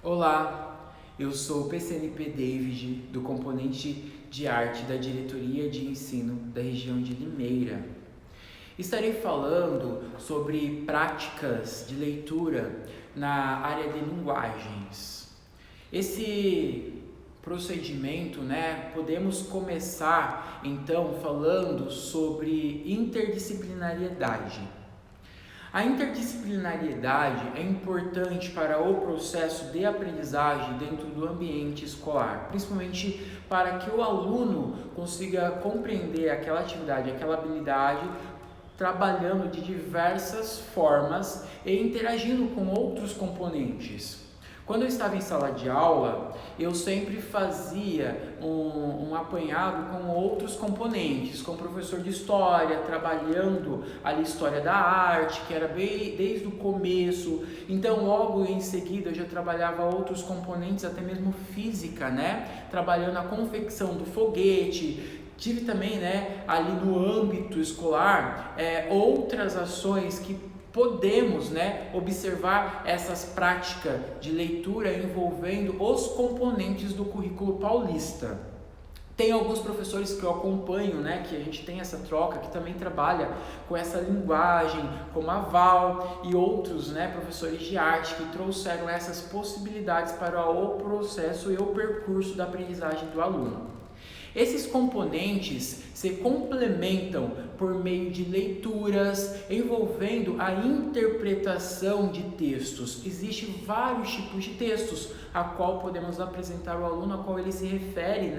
Olá, eu sou o PCNP David, do componente de arte da Diretoria de Ensino da região de Limeira. Estarei falando sobre práticas de leitura na área de linguagens. Esse procedimento, podemos começar então falando sobre interdisciplinariedade. A interdisciplinariedade é importante para o processo de aprendizagem dentro do ambiente escolar, principalmente para que o aluno consiga compreender aquela atividade, aquela habilidade, trabalhando de diversas formas e interagindo com outros componentes. Quando eu estava em sala de aula, eu sempre fazia um apanhado com outros componentes, com o professor de história, trabalhando ali a história da arte, que era bem desde o começo. Então, logo em seguida, eu já trabalhava outros componentes, até mesmo física, trabalhando a confecção do foguete. Tive também, ali no âmbito escolar, outras ações que podemos observar essas práticas de leitura envolvendo os componentes do currículo paulista. Tem alguns professores que eu acompanho, que a gente tem essa troca, que também trabalha com essa linguagem, como a Val e outros professores de arte que trouxeram essas possibilidades para o processo e o percurso da aprendizagem do aluno. Esses componentes se complementam por meio de leituras envolvendo a interpretação de textos. Existem vários tipos de textos a qual podemos apresentar ao aluno, a qual ele se refere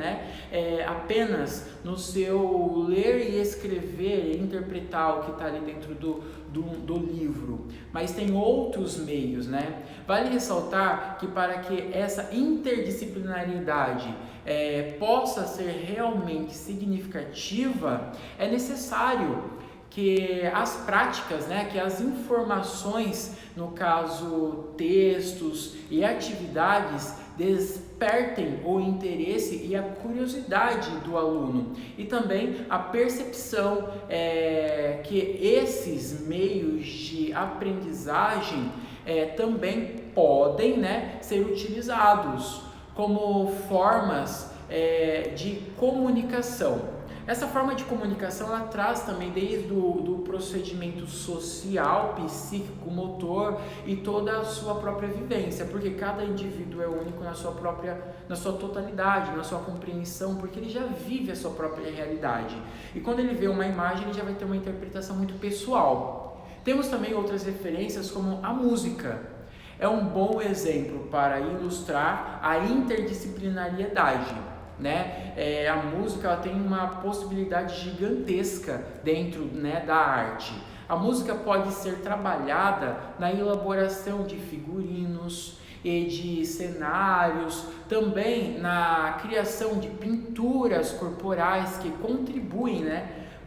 apenas no seu ler e escrever e interpretar o que está ali dentro do livro. Mas tem outros meios, Vale ressaltar que para que essa interdisciplinariedade possa ser realmente significativa, é necessário que as práticas, que as informações, no caso textos e atividades, despertem o interesse e a curiosidade do aluno e também a percepção que esses meios de aprendizagem também podem ser utilizados como formas de comunicação. Essa forma de comunicação ela traz também desde do procedimento social, psíquico, motor e toda a sua própria vivência, porque cada indivíduo é único na sua totalidade, na sua compreensão, porque ele já vive a sua própria realidade. E quando ele vê uma imagem, ele já vai ter uma interpretação muito pessoal. Temos também outras referências como a música. É um bom exemplo para ilustrar a interdisciplinariedade, A música ela tem uma possibilidade gigantesca dentro, da arte. A música pode ser trabalhada na elaboração de figurinos e de cenários, também na criação de pinturas corporais que contribuem,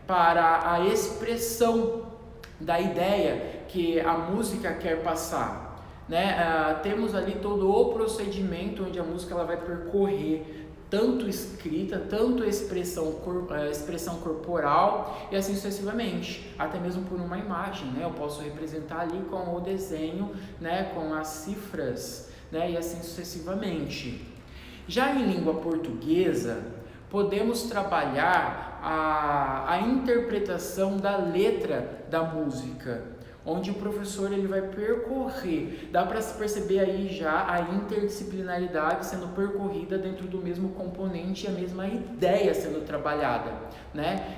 para a expressão da ideia que a música quer passar. Temos ali todo o procedimento onde a música ela vai percorrer tanto escrita, tanto expressão corporal e assim sucessivamente, até mesmo por uma imagem, eu posso representar ali com o desenho, com as cifras, e assim sucessivamente. Já em língua portuguesa, podemos trabalhar a interpretação da letra da música, onde o professor ele vai percorrer, dá para se perceber aí já a interdisciplinaridade sendo percorrida dentro do mesmo componente e a mesma ideia sendo trabalhada,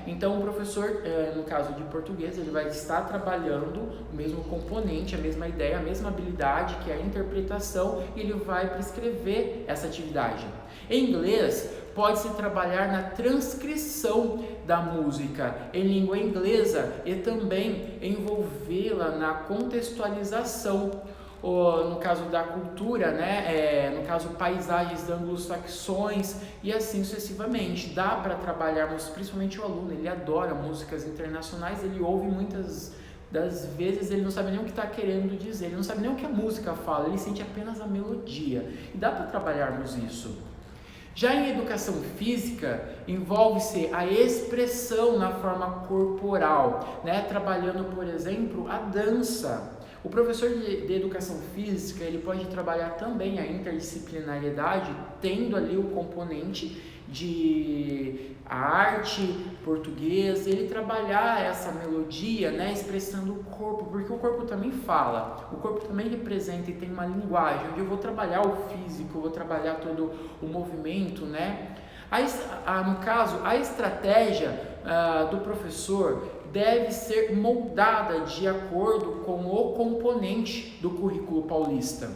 Então o professor, no caso de português, ele vai estar trabalhando o mesmo componente, a mesma ideia, a mesma habilidade que é a interpretação e ele vai prescrever essa atividade. Em inglês, pode-se trabalhar na transcrição da música em língua inglesa e também envolvê-la na contextualização, no caso da cultura, no caso paisagens anglo-saxões e assim sucessivamente. Dá para trabalharmos, principalmente o aluno, ele adora músicas internacionais, ele ouve muitas das vezes ele não sabe nem o que está querendo dizer, ele não sabe nem o que a música fala, ele sente apenas a melodia e dá para trabalharmos isso. Já em educação física, envolve-se a expressão na forma corporal, trabalhando, por exemplo, a dança. O professor de educação física, ele pode trabalhar também a interdisciplinariedade, tendo ali o componente de arte, português, ele trabalhar essa melodia, né, expressando o corpo, porque o corpo também fala, o corpo também representa e tem uma linguagem, onde eu vou trabalhar o físico, eu vou trabalhar todo o movimento, né? No caso, a estratégia do professor deve ser moldada de acordo com o componente do currículo paulista.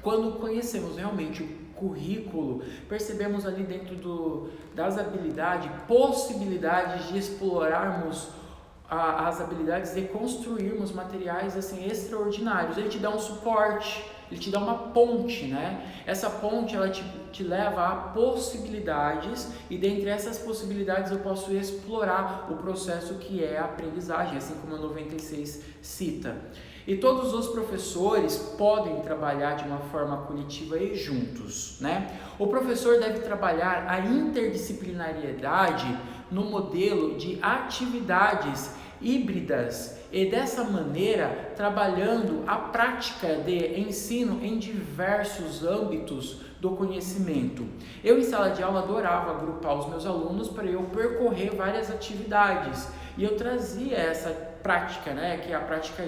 Quando conhecemos realmente o currículo, percebemos ali dentro das habilidades, possibilidades de explorarmos as habilidades e construirmos materiais assim extraordinários. Ele te dá um suporte, ele te dá uma ponte, né? Essa ponte ela te leva a possibilidades e dentre essas possibilidades eu posso explorar o processo que é a aprendizagem, assim como a 96 cita. E todos os professores podem trabalhar de uma forma coletiva e juntos, né? O professor deve trabalhar a interdisciplinariedade no modelo de atividades híbridas e dessa maneira trabalhando a prática de ensino em diversos âmbitos do conhecimento. Eu em sala de aula adorava agrupar os meus alunos para eu percorrer várias atividades e eu trazia essa prática, né, que é a prática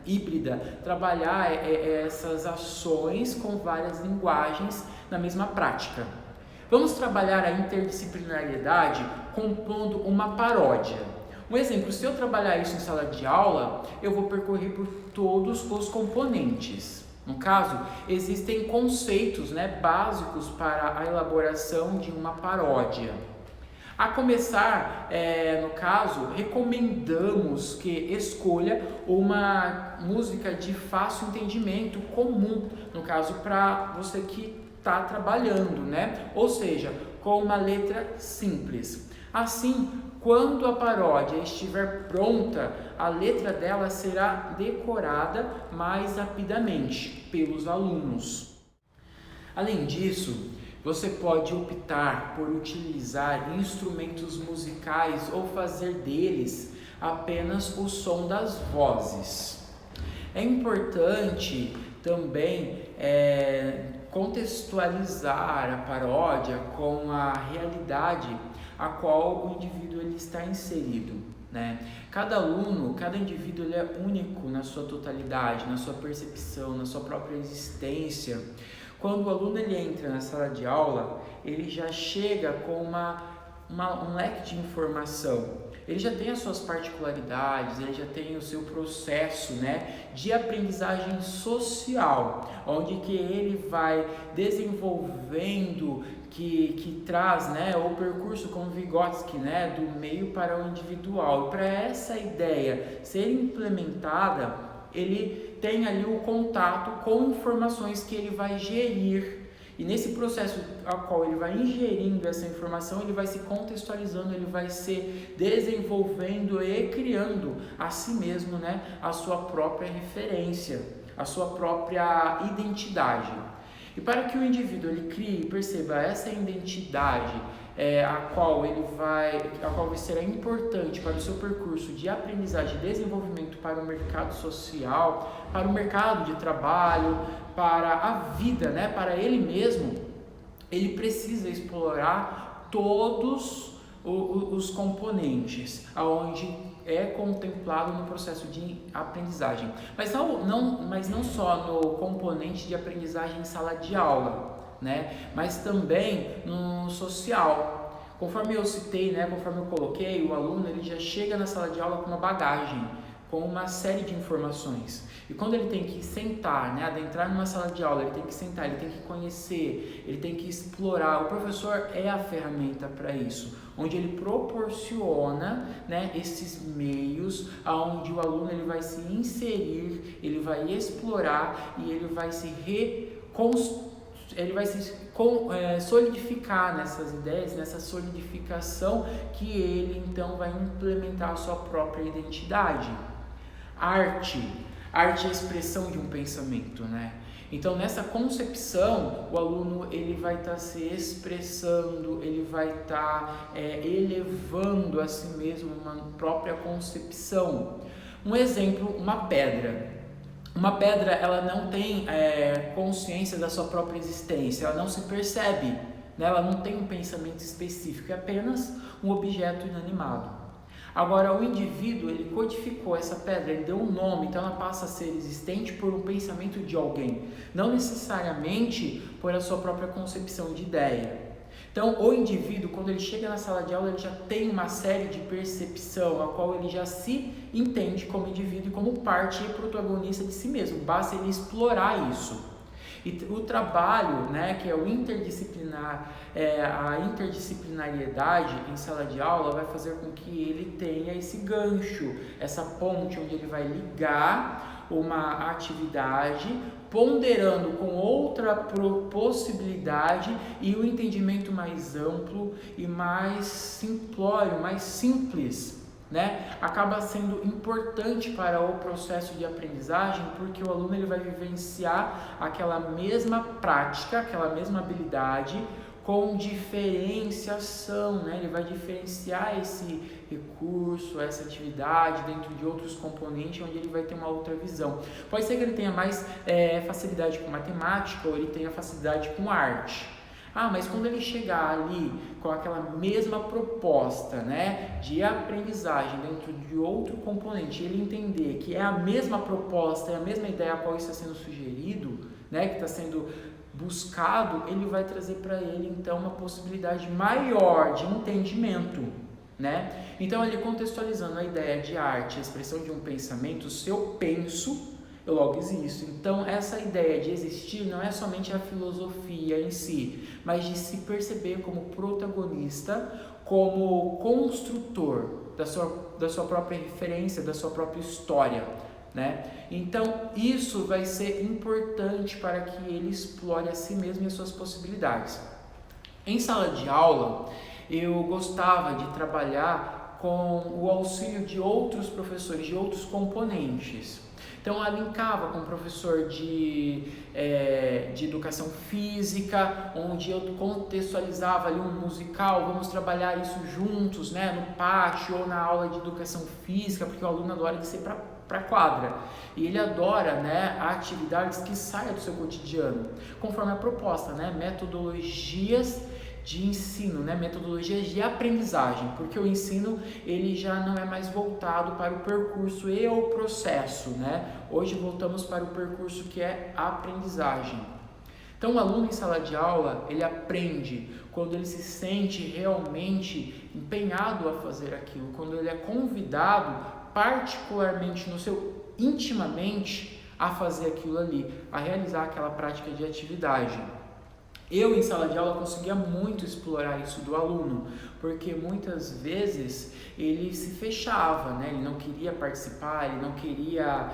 híbrida, trabalhar essas ações com várias linguagens na mesma prática. Vamos trabalhar a interdisciplinariedade compondo uma paródia. Um exemplo, se eu trabalhar isso em sala de aula, eu vou percorrer por todos os componentes. No caso, existem conceitos, né, básicos para a elaboração de uma paródia. A começar, no caso, recomendamos que escolha uma música de fácil entendimento comum, no caso, para você que está trabalhando, né? Ou seja, com uma letra simples. Assim, quando a paródia estiver pronta, a letra dela será decorada mais rapidamente pelos alunos. Além disso, você pode optar por utilizar instrumentos musicais ou fazer deles apenas o som das vozes. É importante também contextualizar a paródia com a realidade a qual o indivíduo ele está inserido, né? Cada aluno, cada indivíduo ele é único na sua totalidade, na sua percepção, na sua própria existência. Quando o aluno ele entra na sala de aula, ele já chega com um leque de informação. Ele já tem as suas particularidades, ele já tem o seu processo, né, de aprendizagem social, onde que ele vai desenvolvendo, que traz, né, o percurso como Vygotsky, né, do meio para o individual. E para essa ideia ser implementada, ele tem ali o contato com informações que ele vai gerir. E nesse processo ao qual ele vai ingerindo essa informação, ele vai se contextualizando, ele vai se desenvolvendo e criando a si mesmo, né, a sua própria referência, a sua própria identidade. E para que o indivíduo ele crie e perceba essa identidade, a qual será importante para o seu percurso de aprendizagem e desenvolvimento para o mercado social, para o mercado de trabalho, para a vida, né, para ele mesmo, ele precisa explorar todos os componentes, aonde é contemplado no processo de aprendizagem, mas não só no componente de aprendizagem em sala de aula, né, mas também no social. Conforme eu citei, né, conforme eu coloquei, o aluno ele já chega na sala de aula com uma bagagem, com uma série de informações. E quando ele tem que sentar, né, adentrar numa sala de aula, ele tem que sentar, ele tem que conhecer, ele tem que explorar. O professor é a ferramenta para isso, onde ele proporciona, né, esses meios aonde o aluno ele vai se inserir, ele vai explorar e ele vai se solidificar nessas ideias, nessa solidificação que ele então vai implementar a sua própria identidade. Arte é a expressão de um pensamento, né? Então nessa concepção o aluno ele vai estar se expressando, ele vai estar elevando a si mesmo uma própria concepção. Um exemplo, uma pedra. Uma pedra, ela não tem consciência da sua própria existência, ela não se percebe, né? Ela não tem um pensamento específico, é apenas um objeto inanimado. Agora, o indivíduo, ele codificou essa pedra, ele deu um nome, então ela passa a ser existente por um pensamento de alguém, não necessariamente por a sua própria concepção de ideia. Então, o indivíduo, quando ele chega na sala de aula, ele já tem uma série de percepção, a qual ele já se entende como indivíduo e como parte e protagonista de si mesmo. Basta ele explorar isso. E o trabalho, né, que é o interdisciplinar, a interdisciplinariedade em sala de aula vai fazer com que ele tenha esse gancho, essa ponte onde ele vai ligar uma atividade, ponderando com outra possibilidade e o entendimento mais amplo e mais simplório, mais simples, né? Acaba sendo importante para o processo de aprendizagem, porque o aluno ele vai vivenciar aquela mesma prática, aquela mesma habilidade com diferenciação, né? Ele vai diferenciar esse recurso, essa atividade dentro de outros componentes onde ele vai ter uma outra visão. Pode ser que ele tenha mais facilidade com matemática ou ele tenha facilidade com arte. Mas quando ele chegar ali com aquela mesma proposta, né, de aprendizagem dentro de outro componente, ele entender que é a mesma proposta, é a mesma ideia a qual está sendo sugerido, né, que está sendo buscado, ele vai trazer para ele então uma possibilidade maior de entendimento, né? Então, ele contextualizando a ideia de arte, a expressão de um pensamento, se eu penso, eu logo existo. Então, essa ideia de existir não é somente a filosofia em si, mas de se perceber como protagonista, como construtor da sua própria referência, da sua própria história, né? Então, isso vai ser importante para que ele explore a si mesmo e as suas possibilidades. Em sala de aula, eu gostava de trabalhar com o auxílio de outros professores, de outros componentes. Então, ela linkava com o professor de educação física, onde eu contextualizava ali um musical, vamos trabalhar isso juntos, né, no pátio ou na aula de educação física, porque o aluno adora descer para a quadra. E ele adora, né, atividades que saiam do seu cotidiano, conforme a proposta, né, metodologias de ensino, né, metodologias de aprendizagem, porque o ensino ele já não é mais voltado para o percurso e o processo, né? Hoje voltamos para o percurso que é a aprendizagem. Então, o aluno em sala de aula, ele aprende quando ele se sente realmente empenhado a fazer aquilo, quando ele é convidado, particularmente intimamente, a fazer aquilo ali, a realizar aquela prática de atividade. Eu, em sala de aula, conseguia muito explorar isso do aluno, porque muitas vezes ele se fechava, né? Ele não queria participar, ele não queria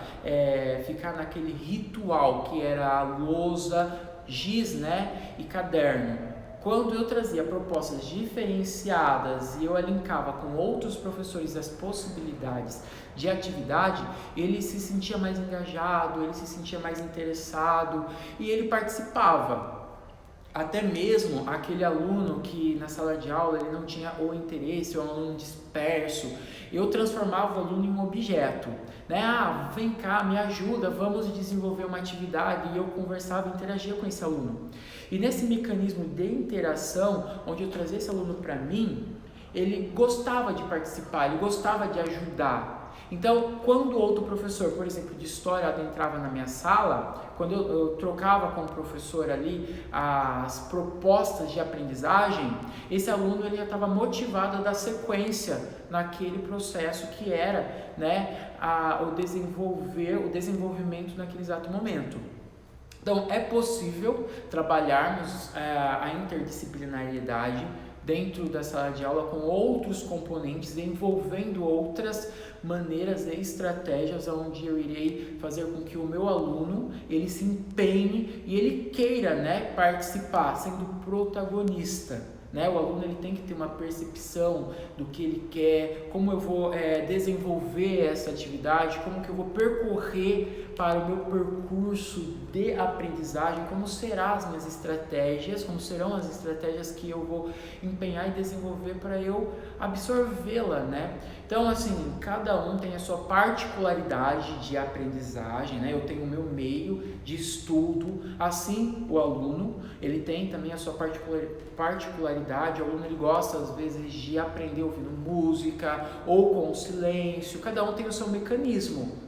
ficar naquele ritual que era a lousa, giz, né? E caderno. Quando eu trazia propostas diferenciadas e eu alinkava com outros professores as possibilidades de atividade, ele se sentia mais engajado, ele se sentia mais interessado e ele participava. Até mesmo aquele aluno que na sala de aula ele não tinha o interesse, ou um aluno disperso, eu transformava o aluno em um objeto, né? Vem cá, me ajuda, vamos desenvolver uma atividade, e eu conversava e interagia com esse aluno. E nesse mecanismo de interação, onde eu trazia esse aluno para mim, ele gostava de participar, ele gostava de ajudar. Então, quando outro professor, por exemplo, de história adentrava na minha sala, quando eu trocava com o professor ali as propostas de aprendizagem, esse aluno ele já estava motivado a dar sequência naquele processo que era, né, o desenvolvimento naquele exato momento. Então, é possível trabalharmos a interdisciplinariedade dentro da sala de aula com outros componentes, envolvendo outras maneiras e estratégias onde eu irei fazer com que o meu aluno ele se empenhe e ele queira, né, participar, sendo protagonista. Né? O aluno ele tem que ter uma percepção do que ele quer, como eu vou desenvolver essa atividade, como que eu vou percorrer para o meu percurso de aprendizagem, como serão as minhas estratégias, como serão as estratégias que eu vou empenhar e desenvolver para eu absorvê-la, né? Então, assim, cada um tem a sua particularidade de aprendizagem, né? Eu tenho o meu meio de estudo, assim o aluno, ele tem também a sua particularidade, o aluno ele gosta às vezes de aprender ouvindo música ou com silêncio, cada um tem o seu mecanismo.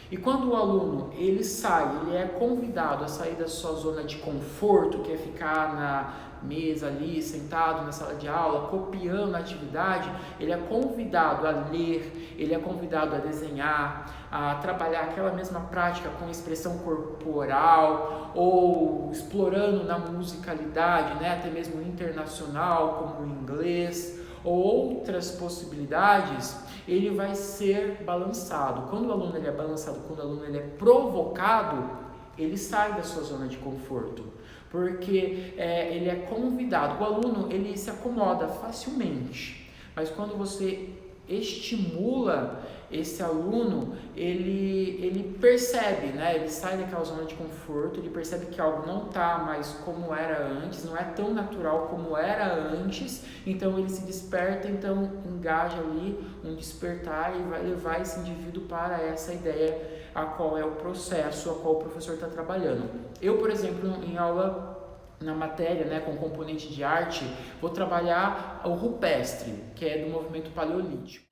E quando o aluno ele sai, ele é convidado a sair da sua zona de conforto, que é ficar na mesa ali, sentado na sala de aula, copiando a atividade, ele é convidado a ler, ele é convidado a desenhar, a trabalhar aquela mesma prática com expressão corporal ou explorando na musicalidade, né, até mesmo internacional, como o inglês ou outras possibilidades. Ele vai ser balançado. Quando o aluno ele é balançado, quando o aluno ele é provocado, ele sai da sua zona de conforto, porque ele é convidado. O aluno ele se acomoda facilmente, mas quando você estimula esse aluno, ele percebe, né? Ele sai daquela zona de conforto, ele percebe que algo não está mais como era antes, não é tão natural como era antes, então ele se desperta, então engaja ali um despertar e vai levar esse indivíduo para essa ideia a qual é o processo, a qual o professor está trabalhando. Eu, por exemplo, em aula na matéria, né, com componente de arte, vou trabalhar o rupestre, que é do movimento paleolítico.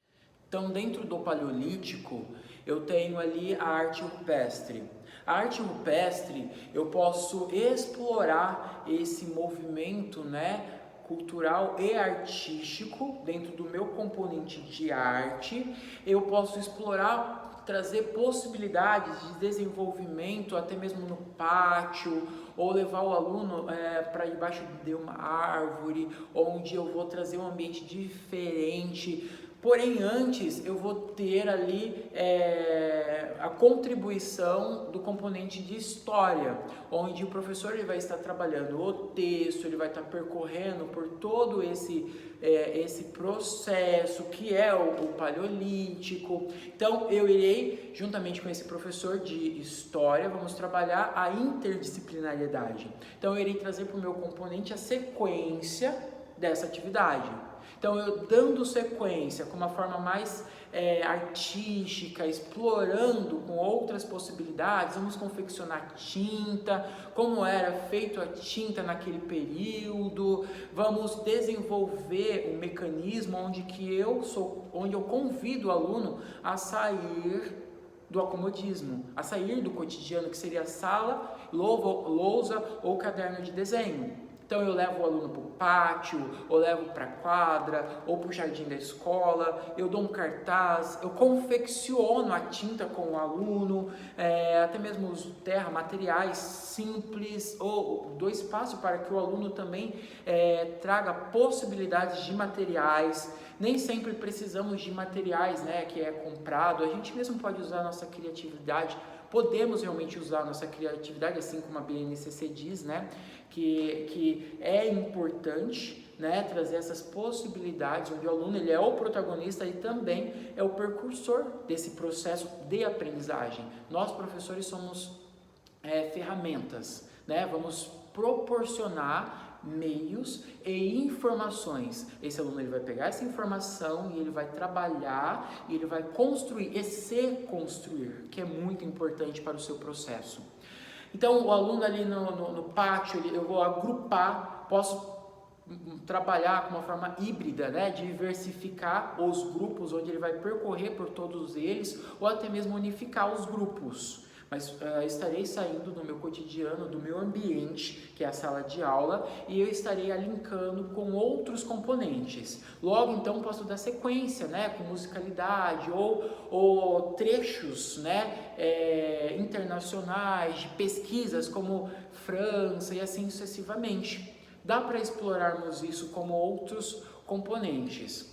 Então, dentro do paleolítico, eu tenho ali a arte rupestre. A arte rupestre, eu posso explorar esse movimento, né, cultural e artístico dentro do meu componente de arte. Eu posso explorar, trazer possibilidades de desenvolvimento até mesmo no pátio, ou levar o aluno para debaixo de uma árvore, onde eu vou trazer um ambiente diferente. Porém, antes eu vou ter ali a contribuição do componente de história, onde o professor ele vai estar trabalhando o texto, ele vai estar percorrendo por todo esse processo que é o paleolítico. Então, eu irei, juntamente com esse professor de história, vamos trabalhar a interdisciplinariedade. Então, eu irei trazer para o meu componente a sequência dessa atividade. Então, eu dando sequência com uma forma mais artística, explorando com outras possibilidades, vamos confeccionar tinta, como era feito a tinta naquele período, vamos desenvolver um mecanismo onde eu convido o aluno a sair do acomodismo, a sair do cotidiano, que seria sala, lousa ou caderno de desenho. Então eu levo o aluno para o pátio, ou levo para a quadra, ou para o jardim da escola, eu dou um cartaz, eu confecciono a tinta com o aluno, até mesmo uso materiais simples, ou dou espaço para que o aluno também traga possibilidades de materiais. Nem sempre precisamos de materiais, né, que é comprado, a gente mesmo pode usar a nossa criatividade. Podemos realmente usar a nossa criatividade, assim como a BNCC diz, né, que é importante, né, trazer essas possibilidades, onde o aluno ele é o protagonista e também é o precursor desse processo de aprendizagem. Nós, professores, somos ferramentas, né, vamos proporcionar meios e informações. Esse aluno ele vai pegar essa informação e ele vai trabalhar e ele vai construir e se construir, que é muito importante para o seu processo. Então, o aluno ali no pátio, eu vou agrupar, posso trabalhar com uma forma híbrida, né, diversificar os grupos, onde ele vai percorrer por todos eles, ou até mesmo unificar os grupos. Mas estarei saindo do meu cotidiano, do meu ambiente, que é a sala de aula, e eu estarei linkando com outros componentes. Logo, então, posso dar sequência, né, com musicalidade ou trechos, né, internacionais, de pesquisas como França e assim sucessivamente. Dá para explorarmos isso como outros componentes.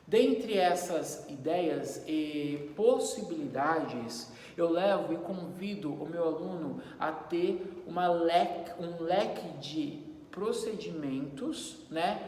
Dentre essas ideias e possibilidades, eu levo e convido o meu aluno a ter um leque de procedimentos, né,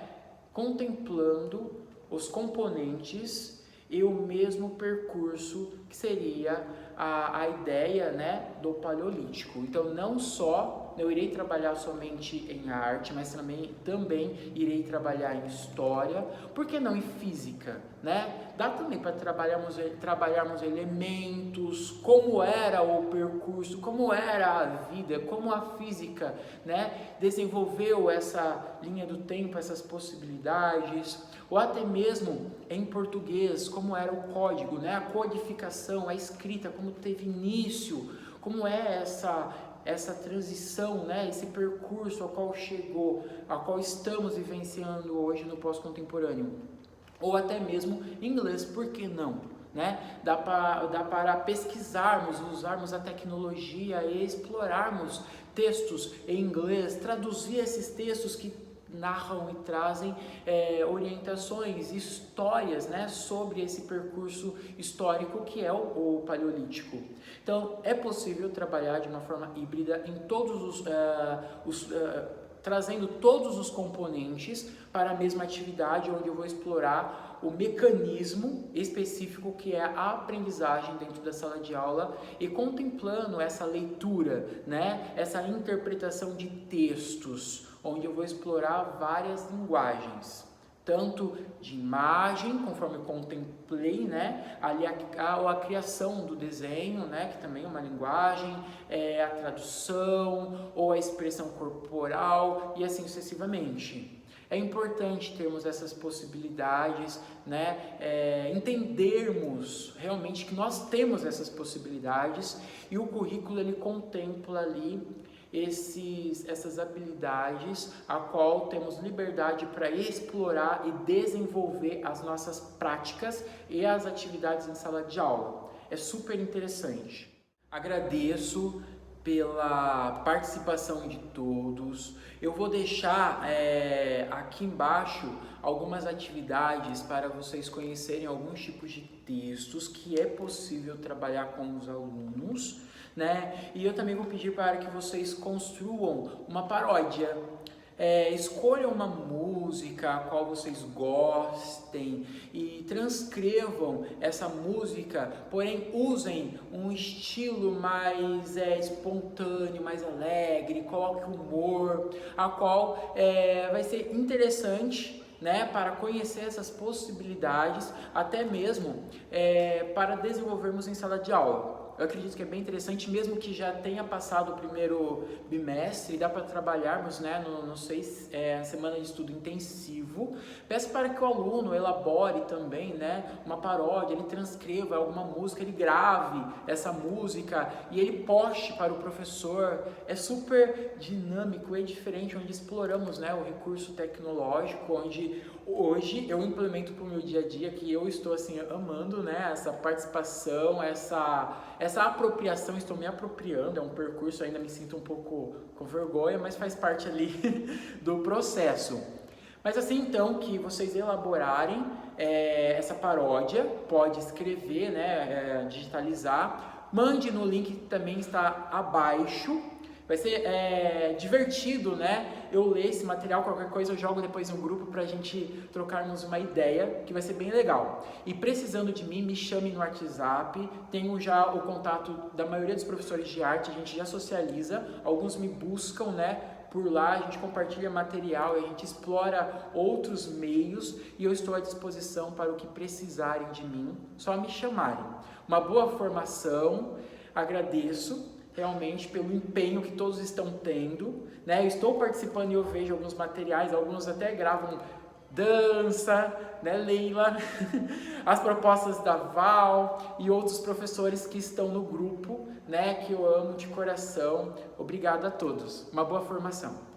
contemplando os componentes e o mesmo percurso que seria a ideia, né, do Paleolítico. Então, não só eu irei trabalhar somente em arte, mas também irei trabalhar em história, por que não em física, né? Dá também para trabalharmos elementos, como era o percurso, como era a vida, como a física, né, desenvolveu essa linha do tempo, essas possibilidades, ou até mesmo em português, como era o código, né, a codificação, a escrita, como teve início, como é essa transição, né, esse percurso ao qual chegou, ao qual estamos vivenciando hoje no pós-contemporâneo, ou até mesmo em inglês, por que não? Né? Dá para pesquisarmos, usarmos a tecnologia e explorarmos textos em inglês, traduzir esses textos que narram e trazem orientações, histórias, né, sobre esse percurso histórico que é o Paleolítico. Então, é possível trabalhar de uma forma híbrida em todos trazendo todos os componentes para a mesma atividade, onde eu vou explorar o mecanismo específico que é a aprendizagem dentro da sala de aula e contemplando essa leitura, né, essa interpretação de textos, onde eu vou explorar várias linguagens, tanto de imagem, conforme eu contemplei, né, ali a criação do desenho, né, que também é uma linguagem, a tradução ou a expressão corporal e assim sucessivamente. É importante termos essas possibilidades, né, entendermos realmente que nós temos essas possibilidades e o currículo ele contempla ali essas habilidades a qual temos liberdade para explorar e desenvolver as nossas práticas e as atividades em sala de aula. É super interessante. Agradeço pela participação de todos. Eu vou deixar aqui embaixo algumas atividades para vocês conhecerem alguns tipos de textos que é possível trabalhar com os alunos, né? E eu também vou pedir para que vocês construam uma paródia. Escolham uma música a qual vocês gostem e transcrevam essa música, porém usem um estilo mais espontâneo, mais alegre, coloque humor, a qual vai ser interessante, né, para conhecer essas possibilidades, até mesmo para desenvolvermos em sala de aula. Eu acredito que é bem interessante, mesmo que já tenha passado o primeiro bimestre, dá para trabalharmos, né, semana de estudo intensivo. Peço para que o aluno elabore também, né, uma paródia, ele transcreva alguma música, ele grave essa música e ele poste para o professor. É super dinâmico e diferente, onde exploramos, né, o recurso tecnológico, onde hoje eu implemento para o meu dia a dia, que eu estou assim amando, né, essa participação, essa apropriação, estou me apropriando, é um percurso, ainda me sinto um pouco com vergonha, mas faz parte ali do processo. Mas assim então que vocês elaborarem essa paródia, pode escrever, né, digitalizar, mande no link que também está abaixo. Vai ser divertido, né? Eu ler esse material, qualquer coisa eu jogo depois no grupo pra gente trocarmos uma ideia, que vai ser bem legal. E precisando de mim, me chame no WhatsApp, tenho já o contato da maioria dos professores de arte, a gente já socializa, alguns me buscam, né? Por lá a gente compartilha material, a gente explora outros meios e eu estou à disposição para o que precisarem de mim, só me chamarem. Uma boa formação, agradeço realmente pelo empenho que todos estão tendo, né? Eu estou participando e eu vejo alguns materiais, alguns até gravam dança, né, Leila? As propostas da Val e outros professores que estão no grupo, né, que eu amo de coração. Obrigado a todos. Uma boa formação.